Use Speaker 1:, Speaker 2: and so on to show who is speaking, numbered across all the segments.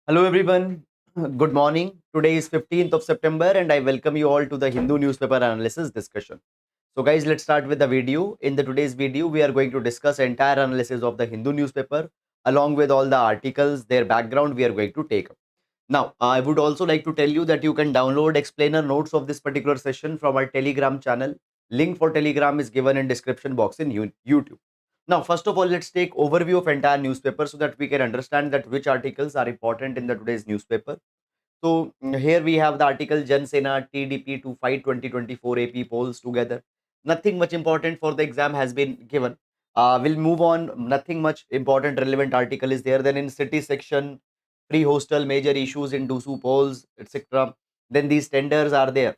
Speaker 1: Hello everyone. Good morning. Today is 15th of September and I welcome you all to the Hindu newspaper analysis discussion. So guys, let's start with the video. In the today's video, we are going to discuss entire analysis of the Hindu newspaper along with all the articles, their background we are going to take up. Now, I would also like to tell you that you can download explainer notes of this particular session from our Telegram channel. Link for Telegram is given in description box in YouTube. Now, first of all, let's take overview of entire newspaper so that we can understand that which articles are important in the today's newspaper. So here we have the article Jan Sena TDP to fight 2024 AP polls together. Nothing much important for the exam has been given. We'll move on. Nothing much important relevant article is there. Then in city section, free hostel, major issues in DUSU polls, etc. Then these tenders are there.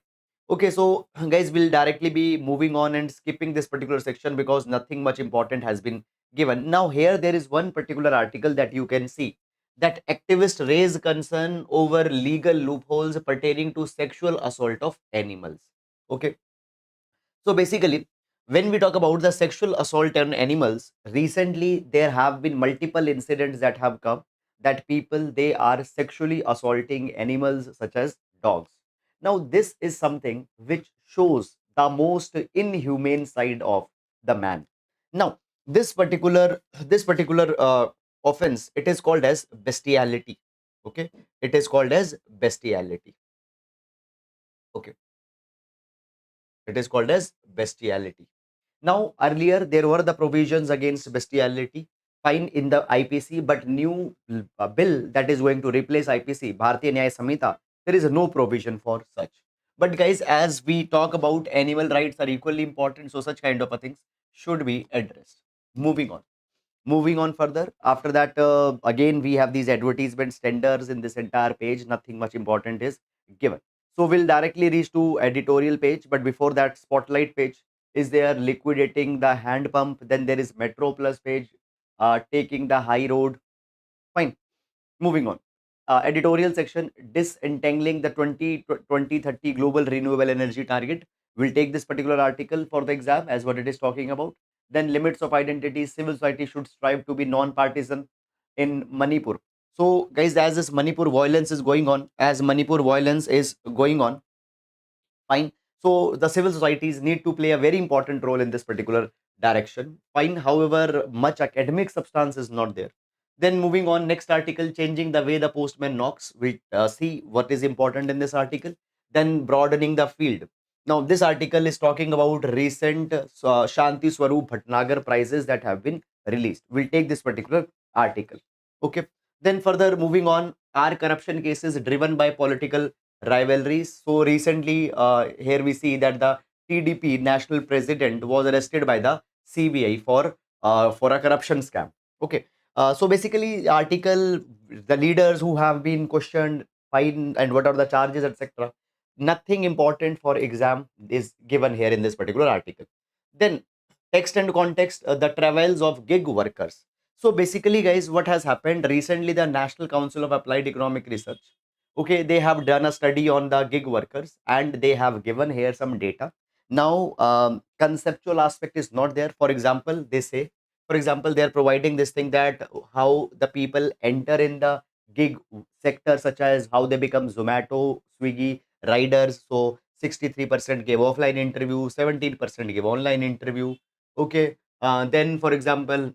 Speaker 1: Okay, so guys, we'll directly be moving on and skipping this particular section because nothing much important has been given. Now here there is one particular article that you can see that activists raise concern over legal loopholes pertaining to sexual assault of animals. Okay, so basically, when we talk about the sexual assault on animals, recently there have been multiple incidents that have come that people they are sexually assaulting animals such as dogs. Now, this is something which shows the most inhumane side of the man. Now, this particular offense it is called as bestiality. Okay, it is called as bestiality. Okay, it is called as bestiality. Now, earlier there were the provisions against bestiality fine in the IPC, but new bill that is going to replace IPC, Bharatiya Nyaya Samhita, there is no provision for such. But guys, as we talk about animal rights are equally important, so such kind of a things should be addressed. Moving on. Moving on further, after that, again, we have these advertisements, tenders in this entire page. Nothing much important is given. So we'll directly reach to editorial page. But before that, spotlight page is there liquidating the hand pump. Then there is Metro Plus page, taking the high road. Fine. Moving on. Editorial section disentangling the 2030 global renewable energy target. We'll take this particular article for the exam as what it is talking about. Then limits of identity. Civil society should strive to be non-partisan in Manipur. So, guys, as this Manipur violence is going on, fine. So the civil societies need to play a very important role in this particular direction. Fine. However, much academic substance is not there. Then moving on, next article, changing the way the postman knocks. We see what is important in this article. Then broadening the field. Now, this article is talking about recent Shanti Swaroop Bhatnagar prizes that have been released. We'll take this particular article. Okay. Then further moving on, are corruption cases driven by political rivalries? So recently, here we see that the TDP national president was arrested by the CBI for a corruption scam. Okay, so basically, article the leaders who have been questioned, fine, and what are the charges, etc. Nothing important for exam is given here in this particular article. Then text and context, the travails of gig workers. So basically, guys, what has happened recently? The National Council of Applied Economic Research, okay, they have done a study on the gig workers and they have given here some data. Now, conceptual aspect is not there. For example, they say, for example, they are providing this thing that how the people enter in the gig sector, such as how they become Zomato, Swiggy riders. So 63% gave offline interview, 17% gave online interview. Okay, then for example,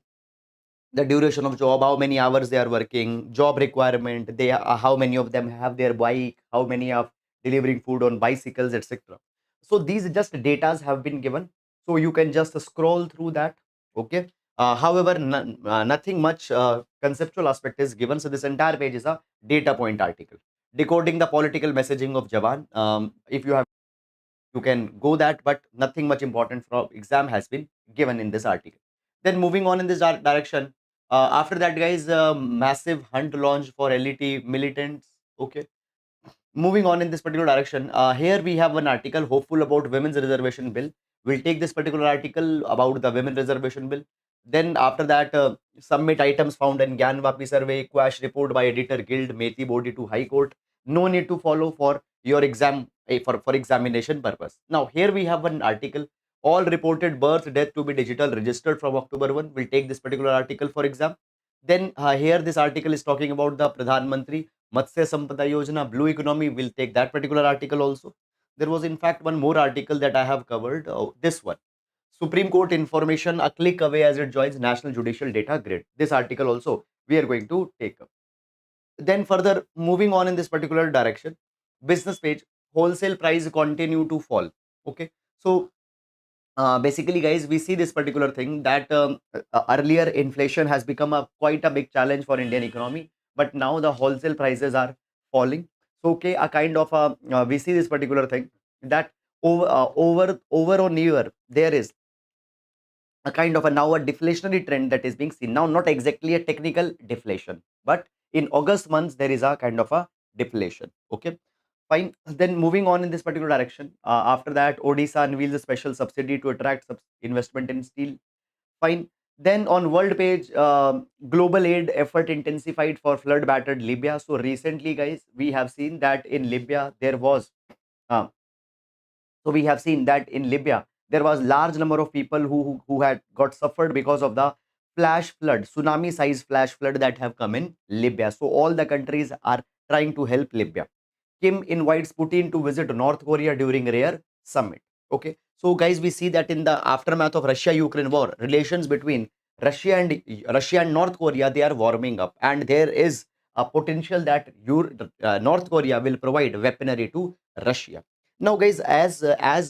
Speaker 1: the duration of job, how many hours they are working, job requirement, they how many of them have their bike, how many of delivering food on bicycles, etc. So these just datas have been given, so you can just scroll through that. Okay, however, nothing much conceptual aspect is given. So this entire page is a data point article decoding the political messaging of Jawan. If you have, you can go that, but nothing much important for exam has been given in this article. Then moving on in this direction, after that, guys, massive hunt launch for LET militants. Okay, moving on in this particular direction, here we have an article hopeful about women's reservation bill. We'll take this particular article about the women reservation bill. Then after that, submit items found in Gyanvapi survey, quash report by editor guild, Methi body to high court. No need to follow for your exam, for examination purpose. Now here we have an article, all reported birth death to be digital registered from October 1. We'll take this particular article for exam. Then here this article is talking about the Pradhan Mantri Matsya Sampada Yojana, blue economy. We'll take that particular article also. There was in fact one more article that I have covered. This one, Supreme Court information a click away as it joins National Judicial Data Grid. This article also we are going to take up. Then further moving on in this particular direction, business page, wholesale price continue to fall. Okay, so basically guys, we see this particular thing that earlier inflation has become a quite a big challenge for Indian economy, but now the wholesale prices are falling. So okay, a kind of a we see this particular thing that over on year there is a kind of a now a deflationary trend that is being seen now, not exactly a technical deflation, but in August months there is a kind of a deflation. Okay, fine. Then moving on in this particular direction, after that Odisha unveils a special subsidy to attract investment in steel. Fine. Then on world page, global aid effort intensified for flood battered Libya. So recently guys, we have seen that in Libya there was uh, so we have seen that in Libya, there was large number of people who had got suffered because of the flash flood, tsunami size flash flood that have come in Libya. So all the countries are trying to help Libya. Kim invites Putin to visit North Korea during rare summit. Okay, so guys, we see that in the aftermath of Russia-Ukraine war, relations between Russia and North Korea, they are warming up, and there is a potential that North Korea will provide weaponry to Russia. Now, guys, as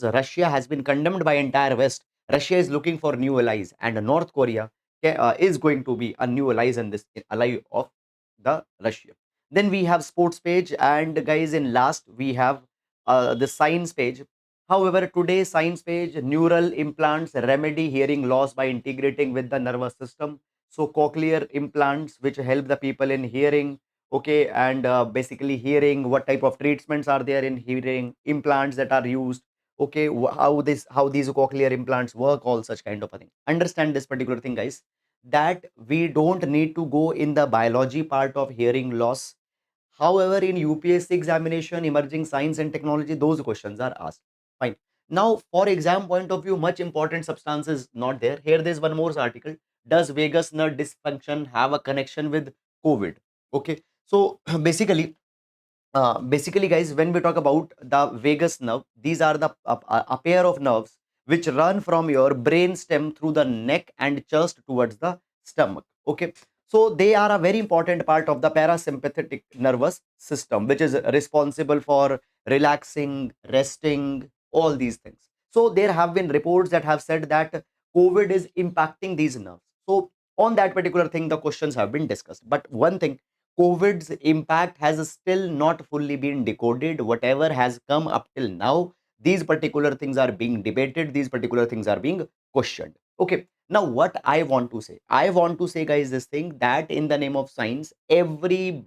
Speaker 1: Russia has been condemned by entire West, Russia is looking for new allies, and North Korea is going to be a new allies in this ally of the Russia. Then we have sports page, and guys, in last we have the science page. However, today science page, neural implants remedy hearing loss by integrating with the nervous system. So cochlear implants which help the people in hearing. Okay, and basically hearing, what type of treatments are there in hearing, implants that are used. Okay, how these cochlear implants work, all such kind of a thing. Understand this particular thing, guys, that we don't need to go in the biology part of hearing loss. However, in UPSC examination, emerging science and technology, those questions are asked. Fine. Now, for exam point of view, much important substance is not there. Here, there's one more article. Does vagus nerve dysfunction have a connection with COVID? Okay. So basically guys, when we talk about the vagus nerve, these are the a pair of nerves which run from your brain stem through the neck and chest towards the stomach. Okay, so they are a very important part of the parasympathetic nervous system, which is responsible for relaxing, resting, all these things. So there have been reports that have said that COVID is impacting these nerves. So on that particular thing the questions have been discussed, but one thing, COVID's impact has still not fully been decoded. Whatever has come up till now, these particular things are being debated, these particular things are being questioned. Okay, now what I want to say, guys, this thing that in the name of science, every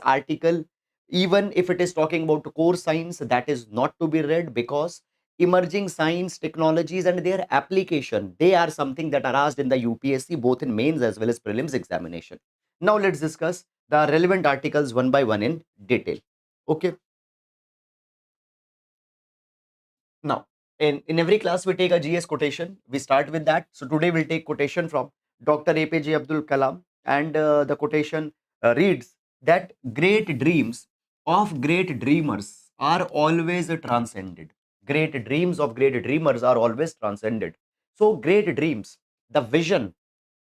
Speaker 1: article, even if it is talking about core science, that is not to be read, because emerging science technologies and their application, they are something that are asked in the UPSC both in mains as well as prelims examination. Now let's discuss the relevant articles one by one in detail. Okay. Now, in every class, we take a GS quotation. We start with that. So today we'll take quotation from Dr. APJ Abdul Kalam, and the quotation reads that great dreams of great dreamers are always transcended. Great dreams of great dreamers are always transcended. So great dreams, the vision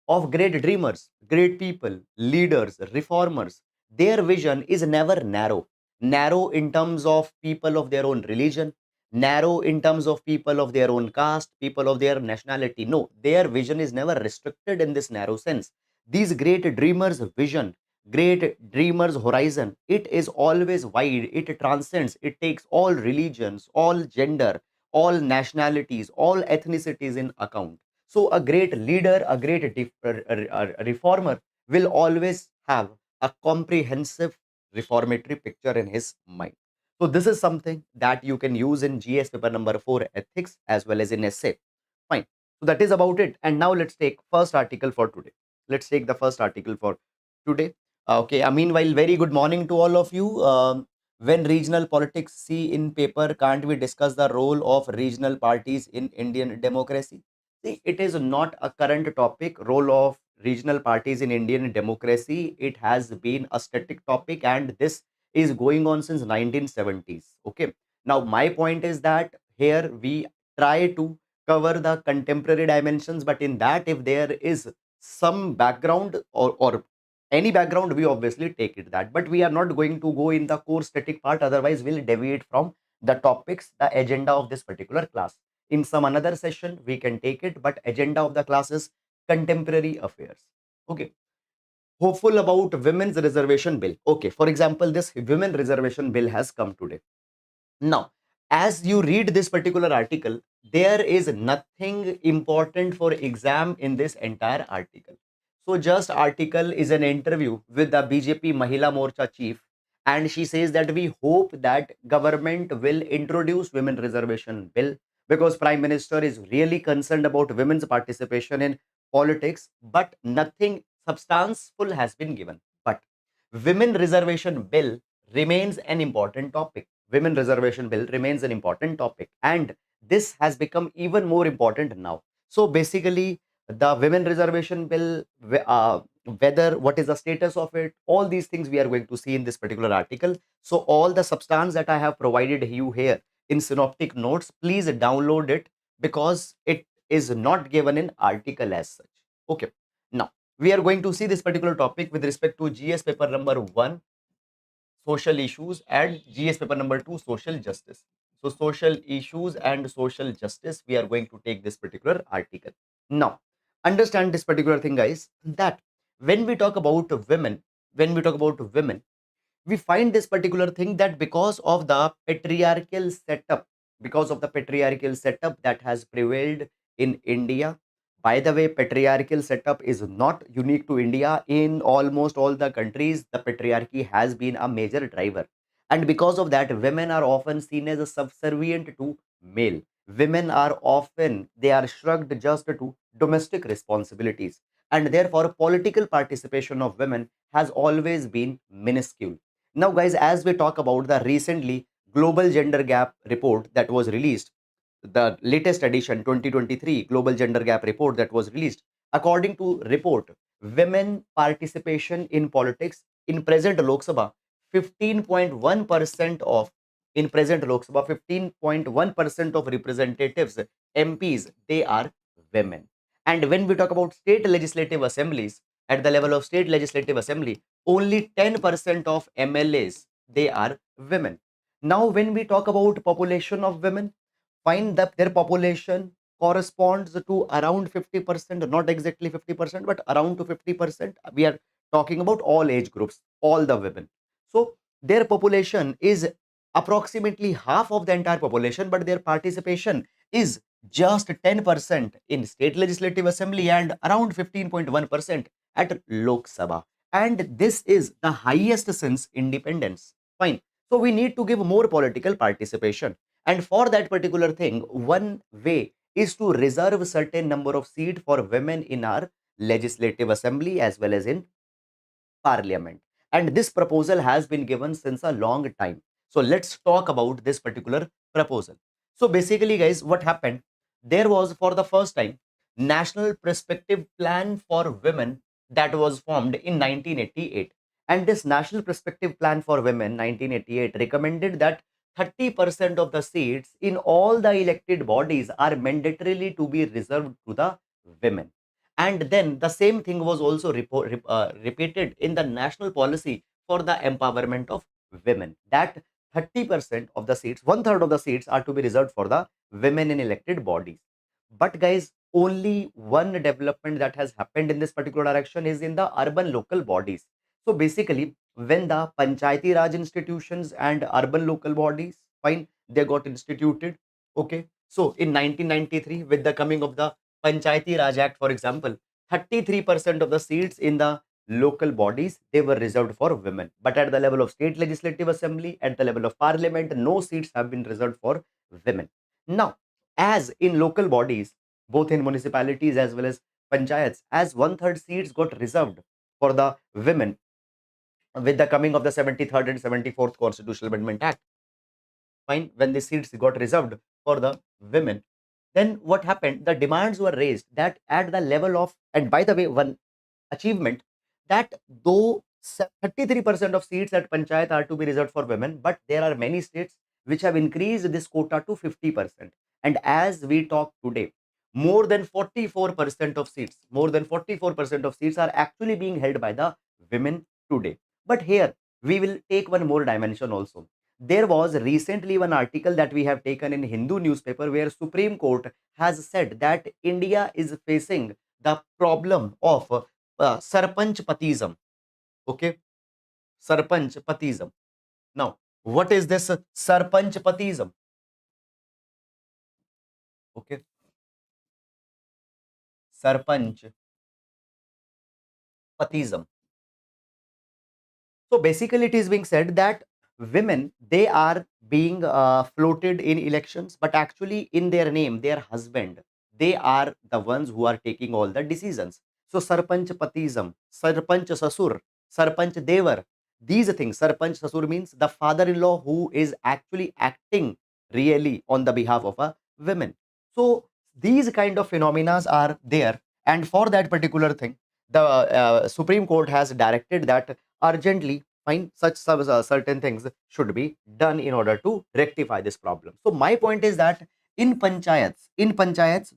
Speaker 1: of great dreamers, great people, leaders, reformers. Their vision is never narrow. Narrow in terms of people of their own religion, narrow in terms of people of their own caste, people of their nationality. No, their vision is never restricted in this narrow sense. These great dreamers' vision, great dreamers' horizon, it is always wide, it transcends, it takes all religions, all gender, all nationalities, all ethnicities in account. So a great leader, a great reformer will always have a comprehensive reformatory picture in his mind. So this is something that you can use in GS paper number 4 ethics as well as in essay. Fine. So that is about it. And now let's take first article for today. Let's take the first article for today. Okay. Meanwhile, very good morning to all of you. When regional politics see in paper, can't we discuss the role of regional parties in Indian democracy? See, it is not a current topic, role of regional parties in Indian democracy, it has been a static topic, and this is going on since 1970s. Okay. Now, my point is that here we try to cover the contemporary dimensions, but in that, if there is some background or any background, we obviously take it that. But we are not going to go in the core static part, otherwise, we'll deviate from the topics, the agenda of this particular class. In some another session, we can take it, but agenda of the class is contemporary affairs. Okay. Hopeful about women's reservation bill. Okay. For example, this women reservation bill has come today. Now, as you read this particular article, there is nothing important for exam in this entire article. So, just article is an interview with the BJP Mahila Morcha chief, and she says that we hope that government will introduce women reservation bill because Prime Minister is really concerned about women's participation in politics, but nothing substantial has been given. But women reservation bill remains an important topic. Women reservation bill remains an important topic, and this has become even more important now. So basically, the women reservation bill, whether what is the status of it, all these things we are going to see in this particular article. So all the substance that I have provided you here in synoptic notes, please download it because it is not given in article as such. Okay. Now we are going to see this particular topic with respect to GS paper number 1, social issues, and GS paper number 2, social justice. So social issues and social justice, we are going to take this particular article. Now, understand this particular thing, guys, that when we talk about women, when we talk about women, we find this particular thing that because of the patriarchal setup that has prevailed in India. By the way, patriarchal setup is not unique to India. In almost all the countries, the patriarchy has been a major driver, and because of that, women are often seen as a subservient to male. Women are often, they are shrugged just to domestic responsibilities, and therefore political participation of women has always been minuscule. Now, guys, as we talk about the recently global gender gap report that was released, the latest edition 2023 global gender gap report that was released, according to report, women participation in politics in present Lok Sabha, 15.1% of in present Lok Sabha, 15.1% of representatives, MPs, they are women. And when we talk about state legislative assemblies, at the level of state legislative assembly, only 10% of MLAs, they are women. Now, when we talk about population of women, find that their population corresponds to around 50%, not exactly 50%, but around to 50%. We are talking about all age groups, all the women. So their population is approximately half of the entire population, but their participation is just 10% in state legislative assembly and around 15.1% at Lok Sabha. And this is the highest since independence. Fine. So we need to give more political participation. And for that particular thing, one way is to reserve certain number of seats for women in our legislative assembly as well as in parliament. And this proposal has been given since a long time. So let's talk about this particular proposal. So basically, guys, what happened? There was for the first time National Perspective Plan for Women that was formed in 1988. And this National Perspective Plan for Women 1988 recommended that 30% of the seats in all the elected bodies are mandatorily to be reserved to the women. And then the same thing was also repeated in the national policy for the empowerment of women, that 30% of the seats, one third of the seats are to be reserved for the women in elected bodies. But guys, only one development that has happened in this particular direction is in the urban local bodies. So basically, when the Panchayati Raj institutions and urban local bodies, fine, they got instituted. Okay. So in 1993, with the coming of the Panchayati Raj Act, for example, 33% of the seats in the local bodies, they were reserved for women. But at the level of state legislative assembly, at the level of parliament, no seats have been reserved for women. Now, as in local bodies, both in municipalities as well as panchayats, as one third seats got reserved for the women with the coming of the 73rd and 74th Constitutional Amendment Act. Fine, when the seats got reserved for the women, then what happened? The demands were raised that at the level of, and by the way, one achievement that though 33% of seats at panchayat are to be reserved for women, but there are many states which have increased this quota to 50%. And as we talk today, more than 44% of seats, more than 44% of seats are actually being held by the women today. But here we will take one more dimension also. There was recently one article that we have taken in Hindu newspaper where Supreme Court has said that India is facing the problem of sarpanch patism. Okay, sarpanch patism. Now, what is this sarpanch patism? Okay, sarpanch patism. So basically, it is being said that women, they are being floated in elections, but actually in their name, their husband, they are the ones who are taking all the decisions. So sarpanch patism, sarpanch sasur, sarpanch devar, these things. Sarpanch sasur means the father-in-law who is actually acting really on the behalf of a women. So these kind of phenomena are there, and for that particular thing, the Supreme Court has directed that urgently fine such certain things should be done in order to rectify this problem. So my point is that in panchayats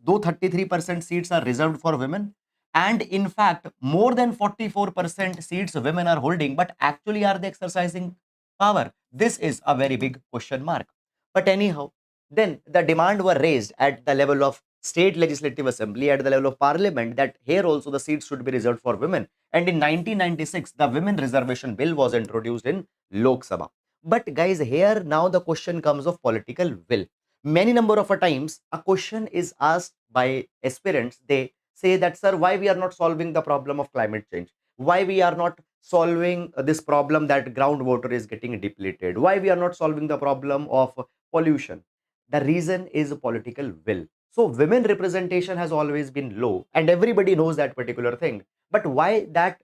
Speaker 1: though 33% seats are reserved for women, and in fact more than 44% seats women are holding, but actually are they exercising power? This is a very big question mark. But anyhow, then the demand were raised at the level of state legislative assembly, at the level of parliament, that here also the seats should be reserved for women. And in 1996, the Women Reservation Bill was introduced in Lok Sabha. But guys, here now the question comes of political will. Many number of a times, a question is asked by aspirants. They say that, sir, why we are not solving the problem of climate change? Why we are not solving this problem that groundwater is getting depleted? Why we are not solving the problem of pollution? The reason is political will. So women representation has always been low, and everybody knows that particular thing. But why that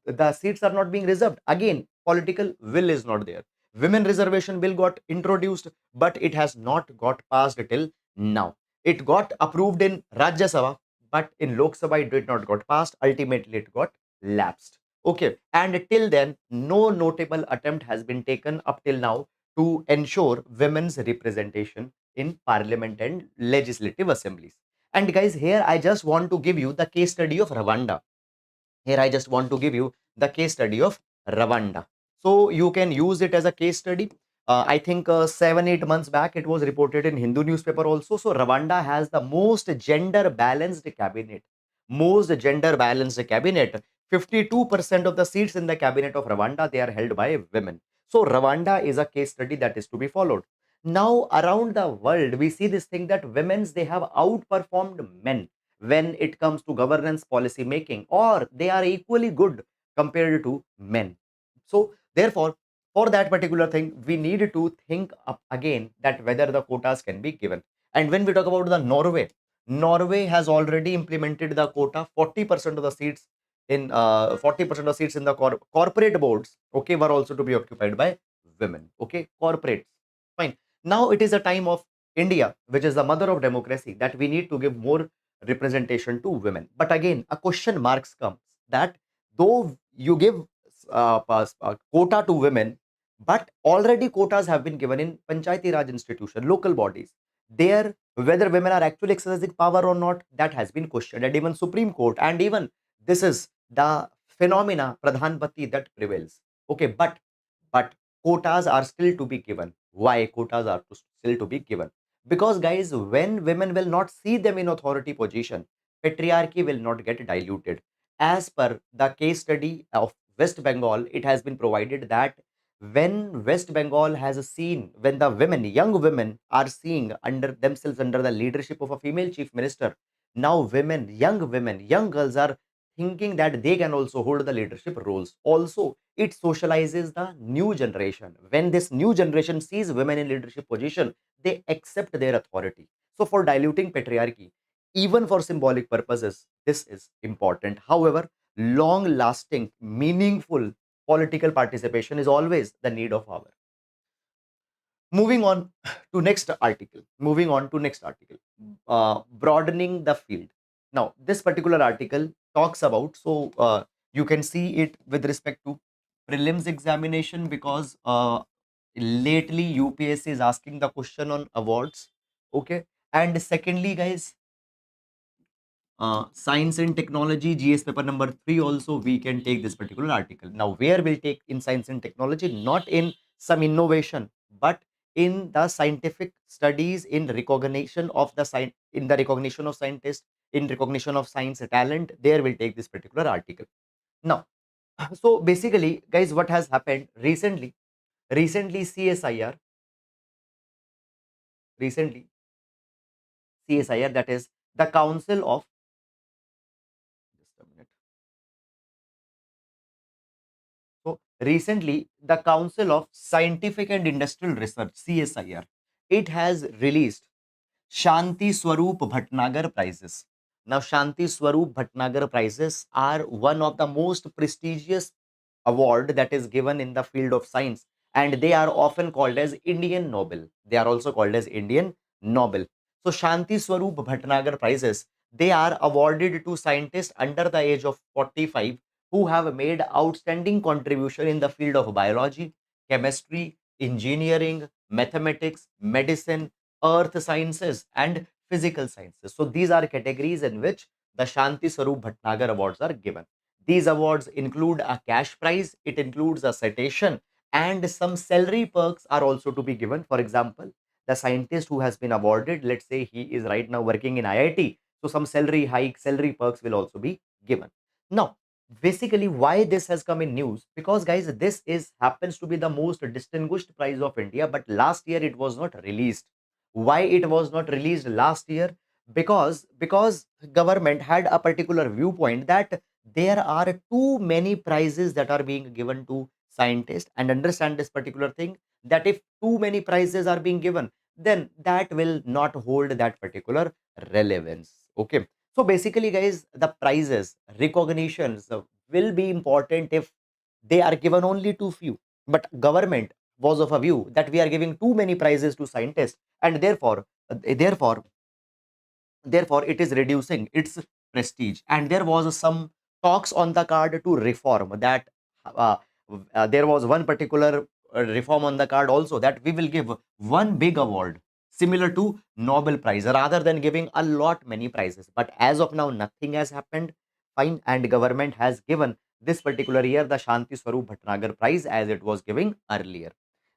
Speaker 1: the seats are not being reserved? Again, political will is not there. Women reservation bill got introduced, but it has not got passed till now. It got approved in Rajya Sabha, but in Lok Sabha it did not got passed. Ultimately, it got lapsed. Okay, and till then, no notable attempt has been taken up till now to ensure women's representation in parliament and legislative assemblies. And guys, here I just want to give you the case study of Rwanda. Here I just want to give you the case study of Rwanda. So you can use it as a case study. I think 7 8 months back it was reported in Hindu newspaper also. So Rwanda has the most gender balanced cabinet. Most gender balanced cabinet. 52% of the seats in the cabinet of Rwanda, they are held by women. So Rwanda is a case study that is to be followed. Now around the world we see this thing that women's, they have outperformed men when it comes to governance policy making, or they are equally good compared to men. So therefore, for that particular thing, we need to think up again that whether the quotas can be given. And when we talk about the Norway has already implemented the quota. 40% of the seats in 40% of seats in the corporate boards, okay, were also to be occupied by women. Okay, corporates, fine. Now it is a time of India, which is the mother of democracy, that we need to give more representation to women. But again, a question marks comes that though you give quota to women, but already quotas have been given in Panchayati Raj institution, local bodies. There, whether women are actually exercising power or not, that has been questioned, and even Supreme Court, and even this is the phenomena Pradhanpati that prevails. Okay, but quotas are still to be given. Why quotas are still to be given? Because guys, when women will not see them in authority position, patriarchy will not get diluted. As per the case study of West Bengal, it has been provided that when West Bengal has seen, when the women, young women are seeing under themselves under the leadership of a female chief minister, now women, young girls are thinking that they can also hold the leadership roles. Also, it socializes the new generation. When this new generation sees women in leadership position, they accept their authority. So for diluting patriarchy, even for symbolic purposes, this is important. However, long lasting, meaningful political participation is always the need of hour. Moving on to next article. Moving on to next article. Broadening the field. Now, this particular article talks about, You can see it with respect to prelims examination, because lately UPSC is asking the question on awards. Okay. And secondly, guys, science and technology GS paper number 3 also we can take this particular article. Now where we'll take in science and technology, not in some innovation, but in the scientific studies, in recognition of the science, in the recognition of scientists, in recognition of science talent, there we'll take this particular article. Now, so basically guys, what has happened recently CSIR, recently CSIR, that is the council of, just a minute. So recently, the Council of Scientific and Industrial Research (CSIR) it has released Shanti Swaroop Bhatnagar prizes. Now, Shanti Swaroop Bhatnagar prizes are one of the most prestigious award that is given in the field of science, and they are often called as Indian Nobel. They are also called as Indian Nobel. So, Shanti Swaroop Bhatnagar prizes, they are awarded to scientists under the age of 45 who have made outstanding contribution in the field of biology, chemistry, engineering, mathematics, medicine, earth sciences, and physical sciences. So these are categories in which the Shanti Swaroop Bhatnagar awards are given. These awards include a cash prize, it includes a citation, and some salary perks are also to be given. For example, the scientist who has been awarded, let's say he is right now working in IIT, so some salary hike, salary perks will also be given. Now, basically, why this has come in news? Because guys, this is happens to be the most distinguished prize of India, but last year it was not released. Why it was not released last year? Because government had a particular viewpoint that there are too many prizes that are being given to scientists, and understand this particular thing, that if too many prizes are being given, then that will not hold that particular relevance. Okay. So basically guys, the prizes, recognitions will be important if they are given only to few, but government was of a view that we are giving too many prizes to scientists, and therefore therefore it is reducing its prestige. And there was some talks on the card to reform that. uh, there was one particular reform on the card also, that we will give one big award similar to Nobel Prize rather than giving a lot many prizes. But as of now, nothing has happened. Fine. And government has given this particular year the Shanti Swaroop Bhatnagar Prize as it was giving earlier.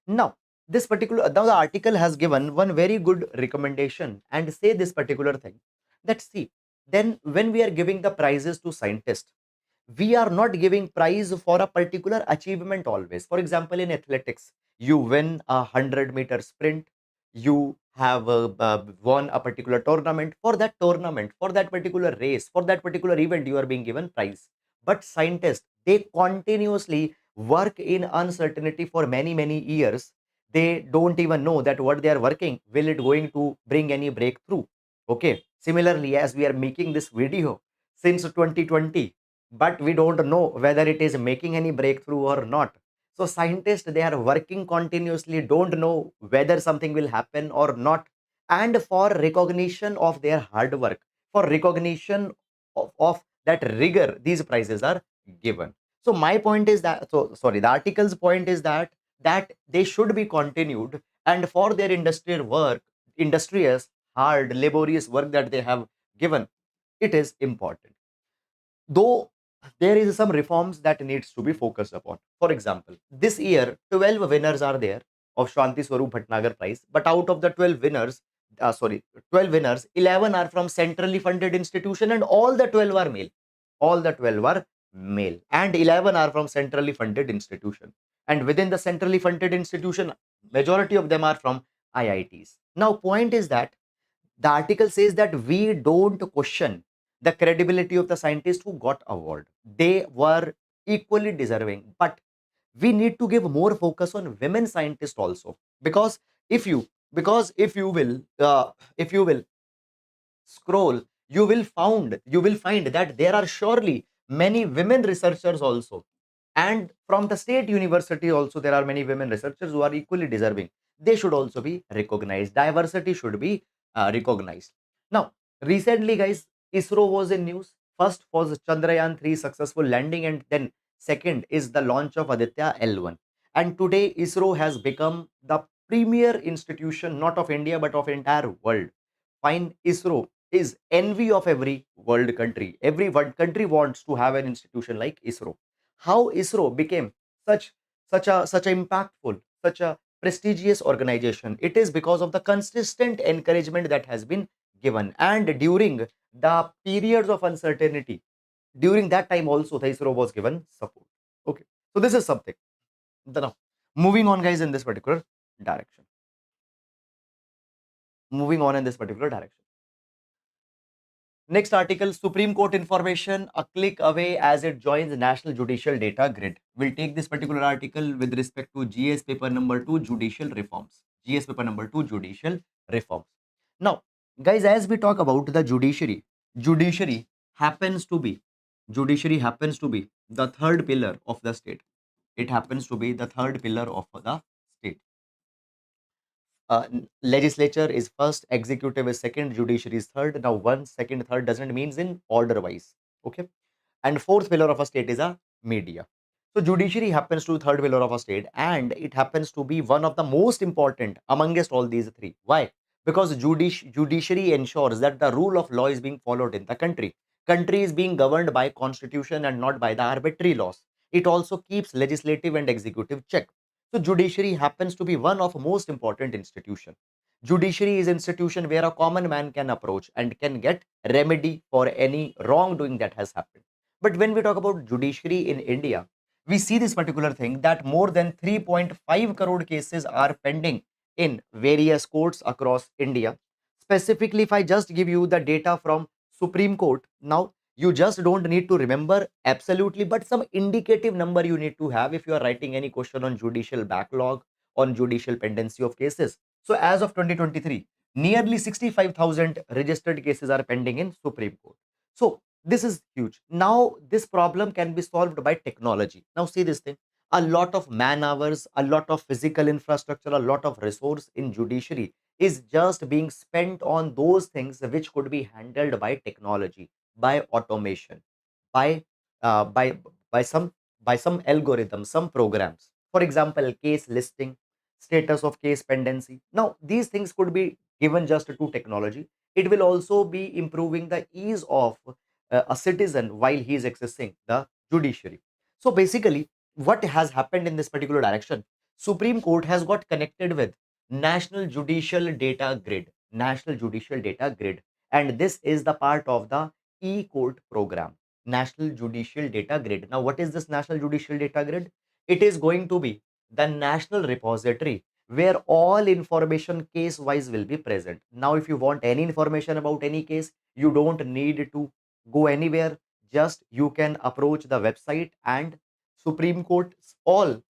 Speaker 1: Now, this particular, now the article has given one very good recommendation and say this particular thing, that see, then when we are giving the prizes to scientists, we are not giving prize for a particular achievement always. For example, in athletics, you win a 100-meter sprint, you have won a particular tournament. For that tournament, for that particular race, for that particular event, you are being given prize. But scientists, they continuously work in uncertainty for many years. They don't even know that what they are working, will it going to bring any breakthrough. Okay. Similarly, as we are making this video since 2020, but we don't know whether it is making any breakthrough or not. So scientists, they are working continuously, don't know whether something will happen or not. And for recognition of their hard work, for recognition of that rigor, these prizes are given. So my point is that, so sorry, the article's point is that they should be continued, and for their industrial work, industrious, hard, laborious work that they have given, it is important. Though there is some reforms that needs to be focused upon. For example, this year 12 winners are there of Shanti Swaroop Bhatnagar Prize, but out of the 12 winners, 12 winners, 11 are from centrally funded institution, and all the 12 are male. All the 12 are male, and 11 are from centrally funded institution. And within the centrally funded institution, majority of them are from IITs. Now, point is that the article says that we don't question the credibility of the scientists who got award. They were equally deserving, but we need to give more focus on women scientists also, because if you if you will scroll, you will find that there are surely many women researchers also, and from the state university also there are many women researchers who are equally deserving. They should also be recognized. Diversity should be recognized. Now, recently guys, ISRO was in news. First was Chandrayaan 3 successful landing, and then second is the launch of Aditya L1. And today ISRO has become the premier institution not of India but of entire world. Fine, ISRO is envy of every world country. Every world country wants to have an institution like ISRO. How ISRO became such such a impactful, such a prestigious organization? It is because of the consistent encouragement that has been given, and during the periods of uncertainty, during that time also the ISRO was given support. Okay, so this is something. Now, moving on, guys, in this particular direction. Moving on in this particular direction. Next article, Supreme Court information a click away as it joins National Judicial Data Grid. We'll take this particular article with respect to GS paper number 2, Judicial Reforms. GS paper number 2, Judicial Reforms. Now, guys, as we talk about the judiciary happens to be, judiciary happens to be the third pillar of the state. It happens to be the third pillar of the state. Legislature is first, executive is second, judiciary is third. Now, one, second, third doesn't means in order wise. Okay, and fourth pillar of a state is a media. So judiciary happens to third pillar of a state, and it happens to be one of the most important amongst all these three. Why? Because judiciary ensures that the rule of law is being followed in the country. Country is being governed by constitution and not by the arbitrary laws. It also keeps legislative and executive check. So judiciary happens to be one of most important institution. Judiciary is institution where a common man can approach and can get remedy for any wrongdoing that has happened. But when we talk about judiciary in India, we see this particular thing that more than 3.5 crore cases are pending in various courts across India. Specifically, if I just give you the data from Supreme Court, now you just don't need to remember absolutely, but some indicative number you need to have if you are writing any question on judicial backlog, on judicial pendency of cases. So as of 2023, nearly 65,000 registered cases are pending in Supreme Court. So this is huge. Now this problem can be solved by technology. Now see this thing, a lot of man hours, a lot of physical infrastructure, a lot of resource in judiciary is just being spent on those things which could be handled by technology, by automation, by uh, by by some by some algorithm, some programs. For example, case listing, status of case pendency. Now these things could be given just to technology. It will also be improving the ease of a citizen while he is accessing the judiciary. So basically, what has happened in this particular direction? Supreme Court has got connected with National Judicial Data Grid. National Judicial Data Grid. And this is the part of the e-court program. National Judicial Data Grid. Now, what is this National Judicial Data Grid? It is going to be the national repository where all information case wise will be present. Now, if you want any information about any case, you don't need to go anywhere. Just you can approach the website, and Supreme Court's all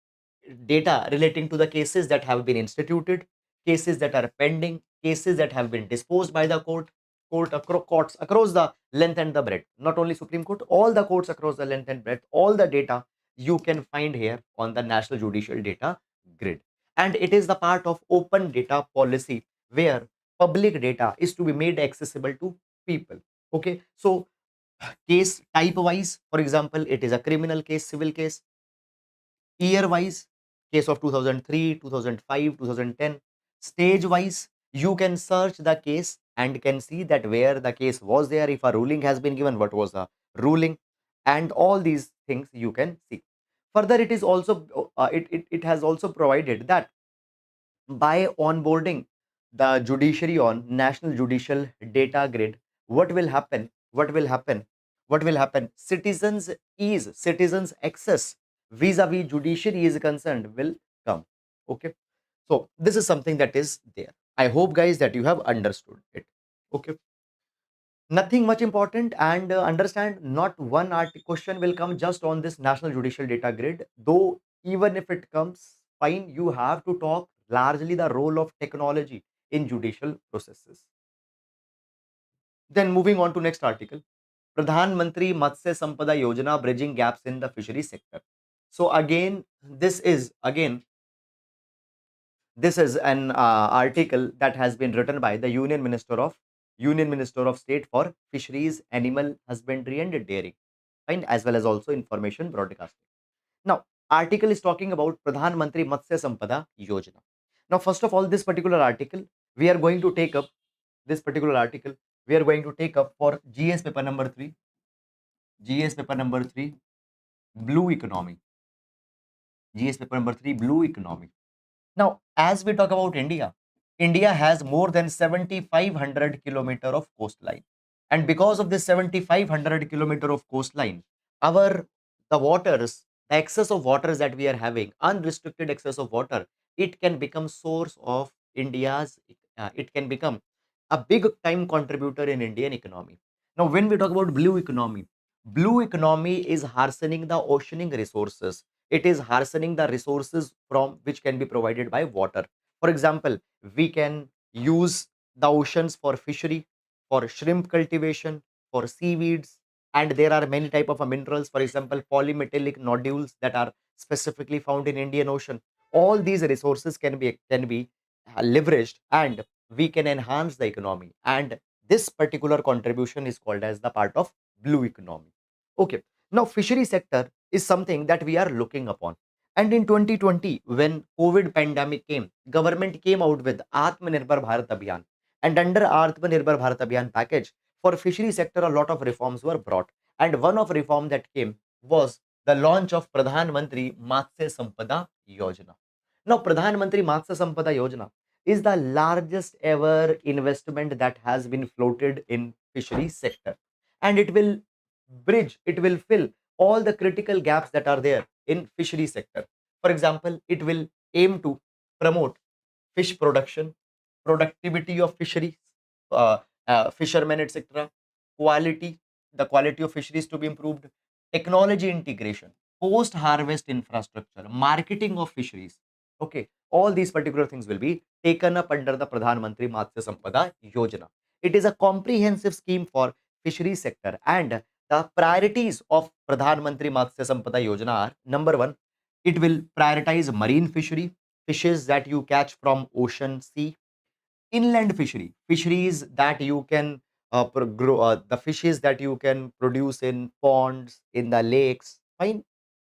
Speaker 1: data relating to the cases that have been instituted, cases that are pending, cases that have been disposed by the courts across the length and the breadth. Not only Supreme Court, all the courts across the length and breadth, all the data you can find here on the National Judicial Data Grid. And it is the part of open data policy where public data is to be made accessible to people. Okay, so case type wise, for example, it is a criminal case, civil case, year wise, case of 2003, 2005, 2010, stage wise, you can search the case and can see that where the case was there, if a ruling has been given, what was the ruling, and all these things you can see. Further, it is also it has also provided that by onboarding the judiciary on National Judicial Data Grid, what will happen? What will happen? What will happen? Citizens access vis-a-vis judiciary is concerned will come. Okay. So this is something that is there. I hope, guys, that you have understood it. Okay. Nothing much important, and understand not one question will come just on this National Judicial Data Grid. Though even if it comes, fine, you have to talk largely the role of technology in judicial processes. Then moving on to next article, Pradhan Mantri Matsya Sampada Yojana bridging gaps in the fishery sector. So again, this is an article that has been written by the Union Minister of Union Minister of State for Fisheries, Animal Husbandry and Dairy, fine, as well as also information broadcasting. Now, article is talking about Pradhan Mantri Matsya Sampada Yojana. Now, first of all, this particular article we are going to take up. This particular article we are going to take up for GS paper number 3. GS paper number 3, Blue Economy. GS paper number 3, Blue Economy. Now, as we talk about India, India has more than 7,500 kilometer of coastline, and because of this 7,500 kilometer of coastline, our the waters, the excess of waters that we are having, unrestricted excess of water, it can become source of India's. It can become a big time contributor in Indian economy. Now, when we talk about blue economy is harnessing the oceanic resources. It is harnessing the resources from which can be provided by water. For example, we can use the oceans for fishery, for shrimp cultivation, for seaweeds, and there are many type of minerals. For example, polymetallic nodules that are specifically found in Indian Ocean. All these resources can be leveraged, and we can enhance the economy. And this particular contribution is called as the part of blue economy. Okay. Now, fishery sector is something that we are looking upon. And in 2020, when COVID pandemic came, government came out with Atmanirbhar Bharat Abhiyan. And under Atmanirbhar Bharat Abhiyan package, for fishery sector, a lot of reforms were brought. And one of reform that came was the launch of Pradhan Mantri Matsya Sampada Yojana. Now, Pradhan Mantri Matsya Sampada Yojana is the largest ever investment that has been floated in fishery sector, and it will fill all the critical gaps that are there in fishery sector. For example, it will aim to promote fish production, productivity of fisheries, uh, fishermen, etc., quality, the quality of fisheries to be improved, technology integration, post harvest infrastructure, marketing of fisheries. Okay, all these particular things will be taken up under the Pradhan Mantri Matsya Sampada Yojana. It is a comprehensive scheme for fishery sector, and the priorities of Pradhan Mantri Matsya Sampada Yojana are: number one, it will prioritize marine fishery, fishes that you catch from ocean, sea; inland fishery, fisheries that you can grow, the fishes that you can produce in ponds, in the lakes, fine,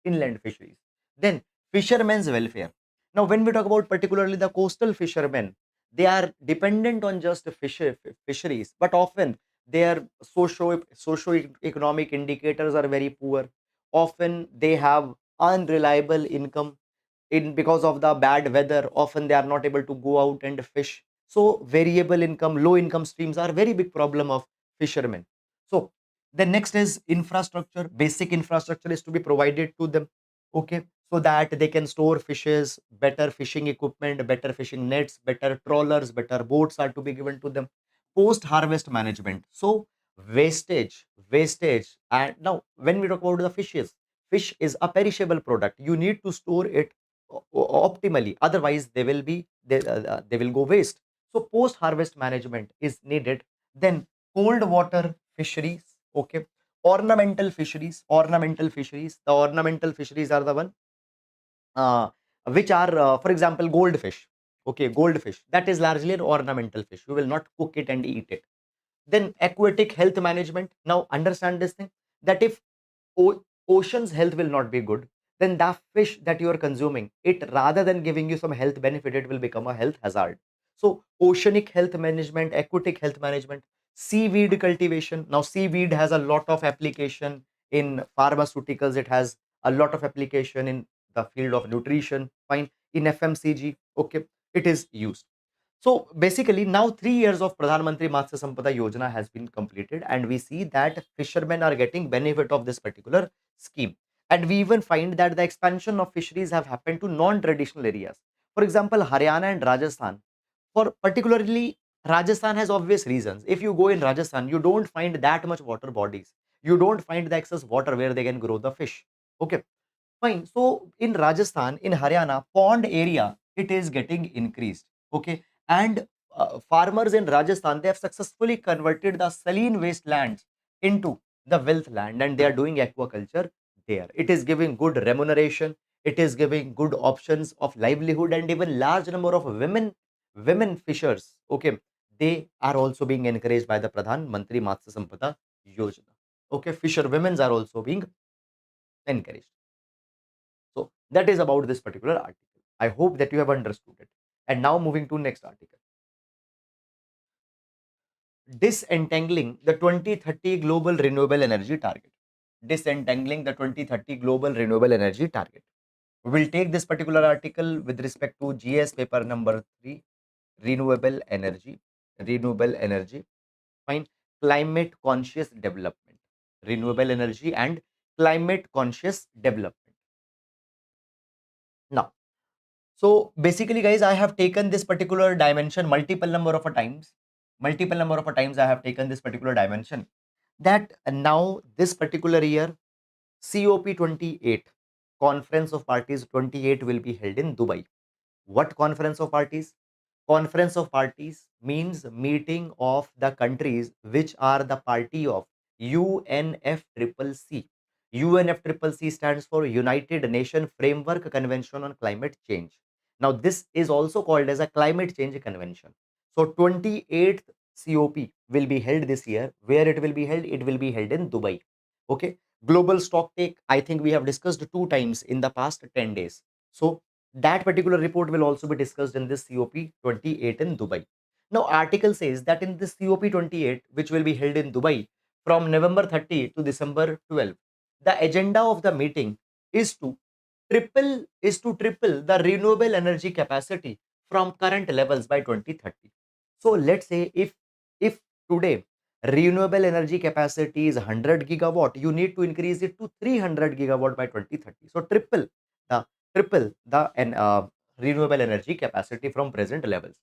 Speaker 1: inland fisheries. Then fishermen's welfare. Now, when we talk about particularly the coastal fishermen, they are dependent on just fisheries, but often their socio-economic indicators are very poor. Often they have unreliable income in because of the bad weather. Often they are not able to go out and fish. So variable income, low income streams are very big problem of fishermen. So the next is infrastructure. Basic infrastructure is to be provided to them, okay, so that they can store fishes. Better fishing equipment, better fishing nets, better trawlers, better boats are to be given to them. Post harvest management, so wastage. And now when we talk about the fishes, fish is a perishable product. You need to store it optimally, otherwise they will go waste. So post harvest management is needed. Then cold water fisheries, okay, ornamental fisheries. The ornamental fisheries are the one uh, which are, for example, goldfish. Okay, goldfish, that is largely an ornamental fish. You will not cook it and eat it. Then aquatic health management. Now understand this thing, that if ocean's health will not be good, then that fish that you are consuming, it rather than giving you some health benefit, it will become a health hazard. So oceanic health management, aquatic health management, seaweed cultivation. Now seaweed has a lot of application in pharmaceuticals. It has a lot of application in the field of nutrition, fine, in FMCG, okay, it is used. So basically, now 3 years of Pradhan Mantri Matsya Sampada Yojana has been completed, and we see that fishermen are getting benefit of this particular scheme. And we even find that the expansion of fisheries have happened to non-traditional areas. For example, Haryana and Rajasthan. For particularly Rajasthan has obvious reasons. If you go in Rajasthan, you don't find that much water bodies. You don't find the excess water where they can grow the fish. Okay, fine. So in Rajasthan, in Haryana, pond area, it is getting increased. Okay. And farmers in Rajasthan, they have successfully converted the saline wastelands into the wealth land, and they are doing aquaculture there. It is giving good remuneration. It is giving good options of livelihood, and even large number of women fishers. Okay. they are also being encouraged by the Pradhan Mantri Matsya Sampada Yojana. Okay, fisher women are also being encouraged. So that is about this particular article. I hope that you have understood it. And now moving to next article. Disentangling the 2030 global renewable energy target. Disentangling the 2030 global renewable energy target. We will take this particular article with respect to GS paper number 3, renewable energy. Renewable energy. Fine. Climate conscious development. Renewable energy and climate conscious development. Now, so basically, guys, I have taken this particular dimension multiple number of a times. Multiple number of a times I have taken this particular dimension. That now this particular year, COP28, Conference of Parties 28 will be held in Dubai. What Conference of Parties? Conference of Parties means meeting of the countries which are the party of UNFCCC. UNFCCC stands for United Nations Framework Convention on Climate Change. Now, this is also called as a Climate Change Convention. So, 28th COP will be held this year. Where it will be held? It will be held in Dubai. Okay. Global stock take, I think we have discussed 2 times in the past 10 days. So, that particular report will also be discussed in this COP28 in Dubai. Now, article says that in this COP28, which will be held in Dubai from November 30 to December 12, the agenda of the meeting is to triple the renewable energy capacity from current levels by 2030. So let's say if today renewable energy capacity is 100 gigawatt, you need to increase it to 300 gigawatt by 2030. So triple the renewable energy capacity from present levels.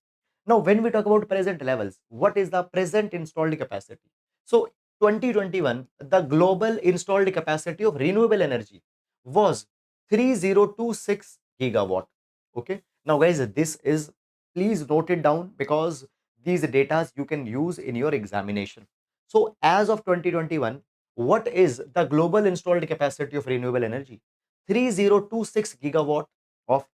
Speaker 1: Now, when we talk about present levels, what is the present installed capacity? So, 2021, the global installed capacity of renewable energy was 3026 gigawatt. Okay. Now, guys, this is, please note it down because these data you can use in your examination. So, as of 2021, what is the global installed capacity of renewable energy? 3026 gigawatt of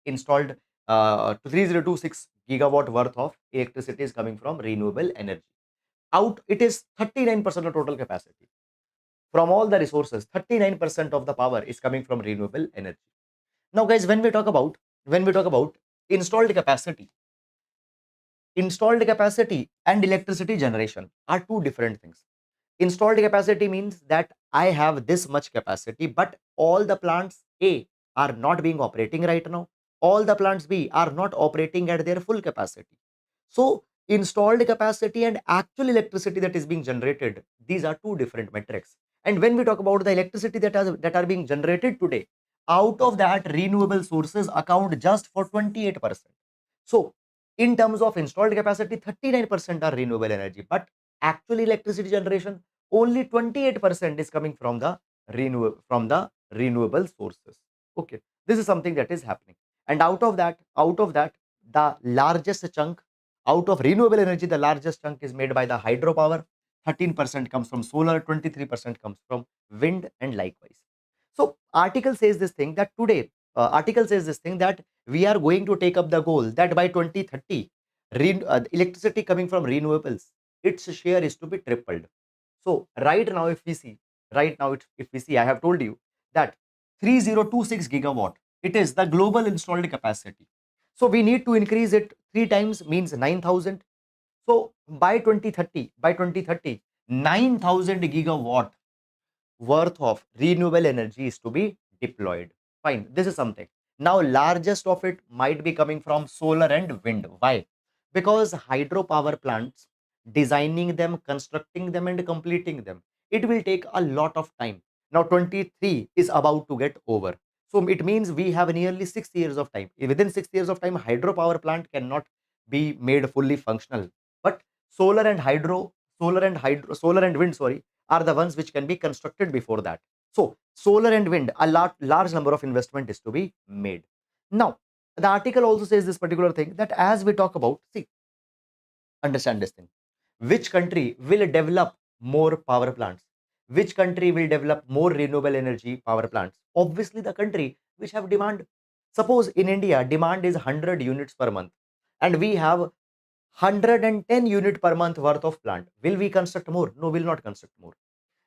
Speaker 1: installed 3026 gigawatt worth of electricity is coming from renewable energy. Out, it is 39% of total capacity. From all the resources, 39% of the power is coming from renewable energy. Now, guys, when we talk about installed capacity, installed capacity and electricity generation are two different things. Installed capacity means that I have this much capacity, but all the plants A are not being operating right now. All the plants B are not operating at their full capacity. So, installed capacity and actual electricity that is being generated, these are two different metrics. And when we talk about the electricity that are being generated today, out of that, renewable sources account just for 28%. So, in terms of installed capacity, 39% are renewable energy, but actual electricity generation, only 28% is coming from the renewable sources. Okay, this is something that is happening. And out of that, the largest chunk out of renewable energy, the largest chunk is made by the hydropower. 13% comes from solar, 23% comes from wind, and likewise. So article says this thing that today, article says this thing that we are going to take up the goal that by 2030, electricity coming from renewables, its share is to be tripled. So right now, if we see, I have told you that 3026 gigawatt, it is the global installed capacity. So we need to increase it 3 times, means 9,000. So by 2030, 9,000 gigawatt worth of renewable energy is to be deployed. Fine, this is something. Now, largest of it might be coming from solar and wind. Why? Because hydropower plants, designing them, constructing them, and completing them, it will take a lot of time. Now, 23 is about to get over. So, it means we have nearly 6 years of time. Within 6 years of time, hydropower plant cannot be made fully functional. But solar and wind, sorry, are the ones which can be constructed before that. So solar and wind, a large number of investment is to be made. Now, the article also says this particular thing that as we talk about, see, understand this thing. Which country will develop more power plants? Which country will develop more renewable energy power plants? Obviously, the country which have demand. Suppose in India, demand is 100 units per month, and we have 110 unit per month worth of plant. Will we construct more? No, will not construct more.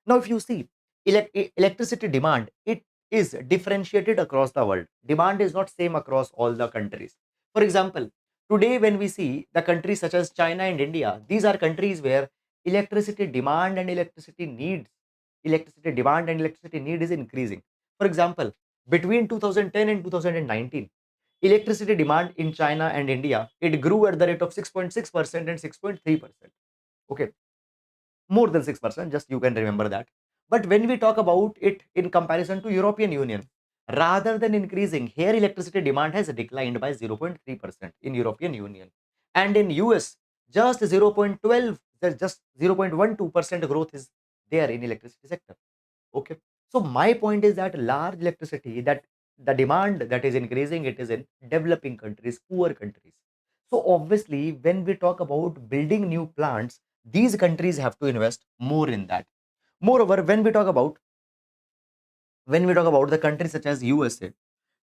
Speaker 1: Now, if you see electricity demand, it is differentiated across the world. Demand is not same across all the countries. For example, today when we see the countries such as China and India, these are countries where electricity demand and electricity demand and electricity need is increasing. For example, between 2010 and 2019, electricity demand in China and India, it grew at the rate of 6.6% and 6.3%. Okay, more than 6%, just you can remember that. But when we talk about it in comparison to European Union, rather than increasing, here electricity demand has declined by 0.3% in European Union. And in US, just 0.12, just 0.12% growth is there in electricity sector. Okay. So my point is that large electricity, that the demand that is increasing, it is in developing countries, poor countries. So obviously, when we talk about building new plants, these countries have to invest more in that. Moreover, when we talk about the countries such as USA,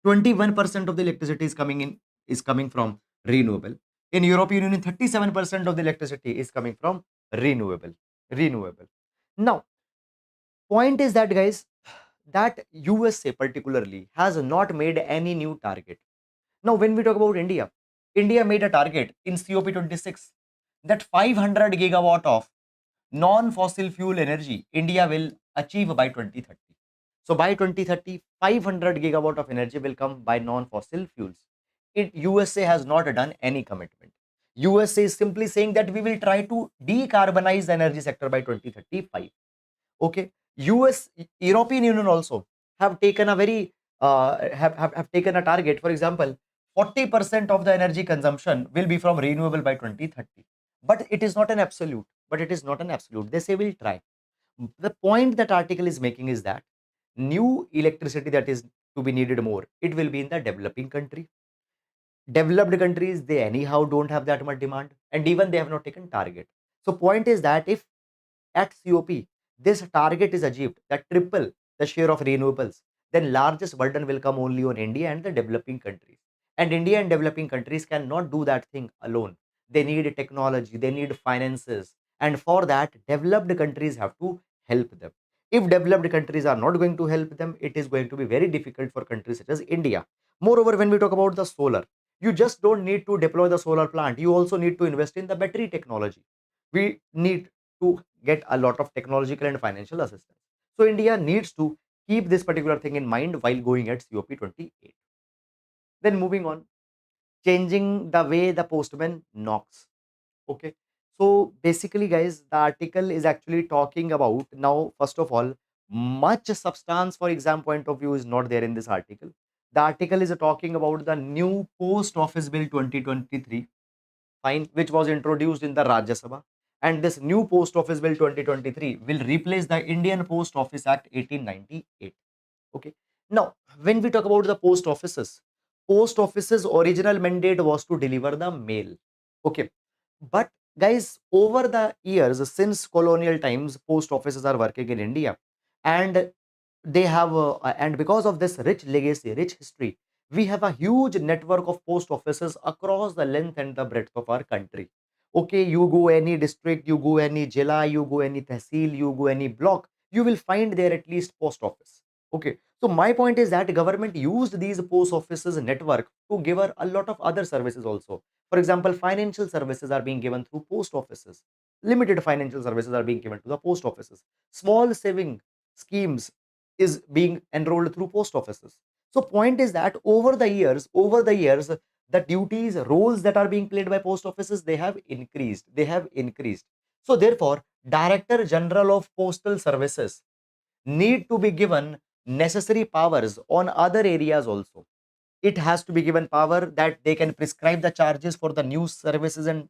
Speaker 1: 21% of the electricity is coming from renewable. In European Union, 37% of the electricity is coming from renewable. Renewable. Now, point is that, guys, that USA particularly has not made any new target. Now, when we talk about India, India made a target in COP26 that 500 gigawatt of non-fossil fuel energy India will achieve by 2030. So by 2030, 500 gigawatt of energy will come by non-fossil fuels. USA has not done any commitment. USA is simply saying that we will try to decarbonize the energy sector by 2035. Okay, European Union also have taken a very have taken a target. For example, 40% of the energy consumption will be from renewable by 2030. But it is not an absolute. They say we'll try. The point that article is making is that new electricity that is to be needed more, it will be in the developing country. Developed countries, they anyhow don't have that much demand, and even they have not taken target. So point is that if at COP, this target is achieved, that triple the share of renewables, then largest burden will come only on India and the developing countries. And India and developing countries cannot do that thing alone. They need technology, they need finances, and for that, developed countries have to help them. If developed countries are not going to help them, it is going to be very difficult for countries such as India. Moreover, when we talk about the solar, you just don't need to deploy the solar plant. You also need to invest in the battery technology. We need to get a lot of technological and financial assistance. So India needs to keep this particular thing in mind while going at COP28. Then moving on, changing the way the postman knocks. Okay. So basically, guys, the article is actually talking about now, first of all, much substance for exam point of view is not there in this article. The article is talking about the new Post Office Bill 2023, fine, which was introduced in the Rajya Sabha. And this new Post Office Bill 2023 will replace the Indian Post Office Act 1898. Okay. Now, when we talk about the post office's original mandate was to deliver the mail. Okay. But guys, over the years, since colonial times, post offices are working in India, and they have, and because of this rich legacy, rich history, we have a huge network of post offices across the length and the breadth of our country. Okay, you go any district, you go any jilla, you go any tehsil, you go any block, you will find there at least post office. Okay, so my point is that government used these post offices network to give her a lot of other services also. For example, financial services are being given through post offices. Limited financial services are being given to the post offices. Small saving schemes is being enrolled through post offices. So point is that over the years, the duties, roles that are being played by post offices, they have increased. So therefore, Director General of Postal Services need to be given necessary powers on other areas also. It has to be given power that they can prescribe the charges for the new services and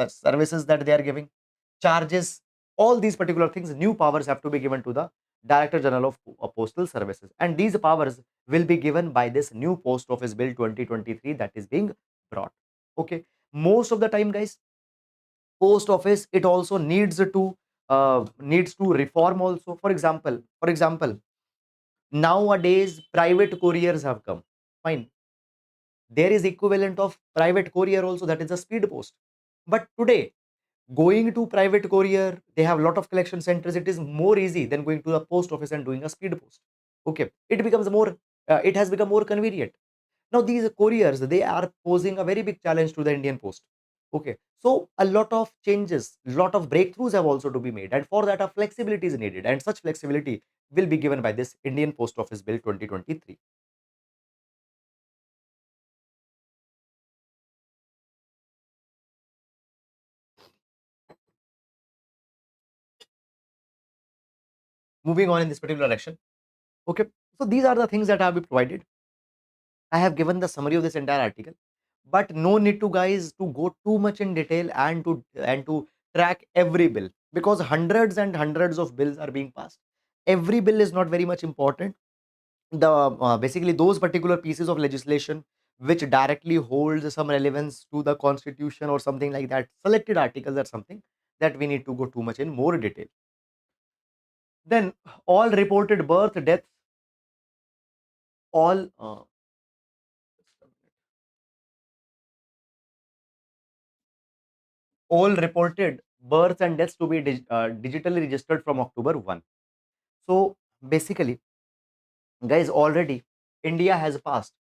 Speaker 1: services that they are giving, charges, all these particular things. New powers have to be given to the Director General of Postal Services, and these powers will be given by this new Post Office Bill 2023 that is being brought. Okay, most of the time, guys, post office, it also needs to reform also. For example, nowadays private couriers have come. Fine, there is equivalent of private courier also, that is a speed post. But today, going to private courier, they have a lot of collection centers. It is more easy than going to the post office and doing a speed post. Okay, it becomes more. It has become more convenient. Now these couriers, they are posing a very big challenge to the Indian Post. Okay, so a lot of changes, lot of breakthroughs have also to be made, and for that a flexibility is needed, and such flexibility will be given by this Indian Post Office Bill 2023. Moving on in this particular direction. Okay, so these are the things that have been provided. I have given the summary of this entire article, but no need to guys to go too much in detail and to track every bill, because hundreds and hundreds of bills are being passed. Every bill is not very much important. The basically those particular pieces of legislation which directly holds some relevance to the constitution or something like that, selected articles are something that we need to go too much in more detail. Then all reported birth deaths, all all reported births and deaths to be digitally registered from October 1. So basically, guys, already India has passed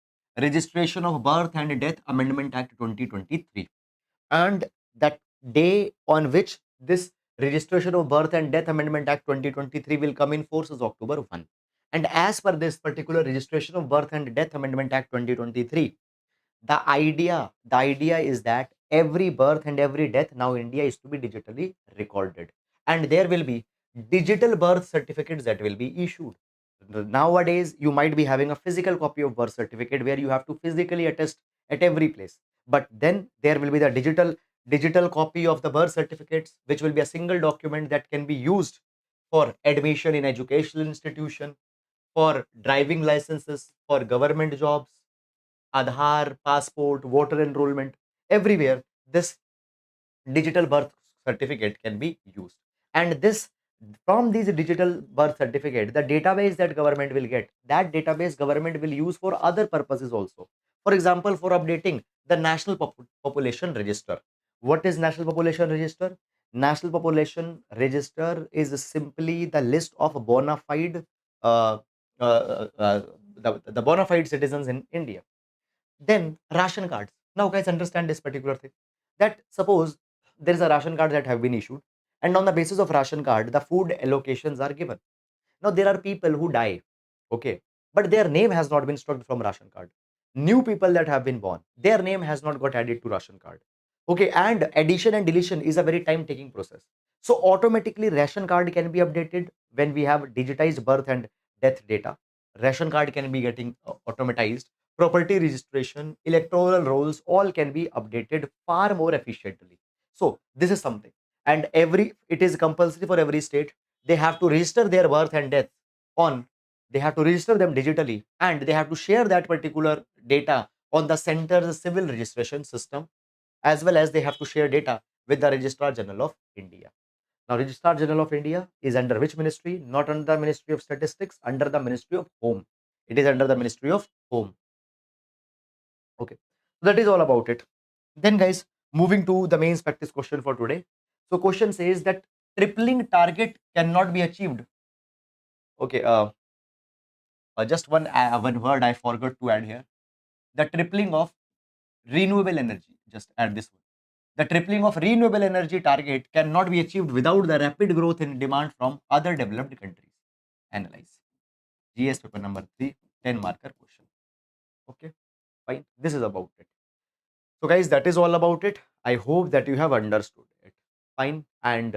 Speaker 1: Registration of Birth and Death Amendment Act 2023, and that day on which this Registration of Birth and Death Amendment Act 2023 will come in force is October 1. And as per this particular Registration of Birth and Death Amendment Act 2023, the idea is that every birth and every death now India is to be digitally recorded, and there will be digital birth certificates that will be issued. Nowadays you might be having a physical copy of birth certificate where you have to physically attest at every place, but then there will be the digital copy of the birth certificates, which will be a single document that can be used for admission in educational institution, for driving licenses, for government jobs, Aadhaar, passport, voter enrollment, everywhere this digital birth certificate can be used. And this, from these digital birth certificate, the database that government will get, that database government will use for other purposes also. For example, for updating the national population register. What is national population register? National population register is simply the list of bona fide uh, uh, uh, the bona fide citizens in India. Then ration cards. Now guys, understand this particular thing, that suppose there is a ration card that have been issued, and on the basis of ration card the food allocations are given. Now there are people who die, okay, but their name has not been struck from ration card. New people that have been born, their name has not got added to ration card. Okay, and addition and deletion is a very time taking process. So automatically ration card can be updated when we have digitized birth and death data. Ration card can be getting automatized. Property registration, electoral rolls, all can be updated far more efficiently. So this is something, and every it is compulsory for every state. They have to register their birth and death on, they have to register them digitally, and they have to share that particular data on the center's civil registration system, as well as they have to share data with the Registrar General of India. Now, Registrar General of India is under which ministry? Not under the Ministry of Statistics, under the Ministry of Home. It is under the Ministry of Home. Okay, so that is all about it. Then, guys, moving to the main practice question for today. So, question says that tripling target cannot be achieved. Okay, just one word I forgot to add here. The tripling of renewable energy. Just add this one. The tripling of renewable energy target cannot be achieved without the rapid growth in demand from other developed countries. Analyze. GS paper number 3, 10 marker question. Okay, fine. This is about it. So, guys, that is all about it. I hope that you have understood it. Fine. And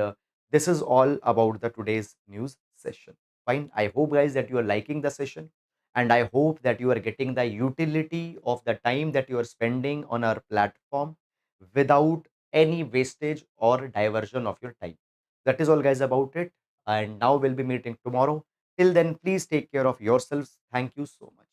Speaker 1: this is all about the today's news session. Fine. I hope, guys, that you are liking the session. And I hope that you are getting the utility of the time that you are spending on our platform without any wastage or diversion of your time. That is all, guys, about it. And now we'll be meeting tomorrow. Till then, please take care of yourselves. Thank you so much.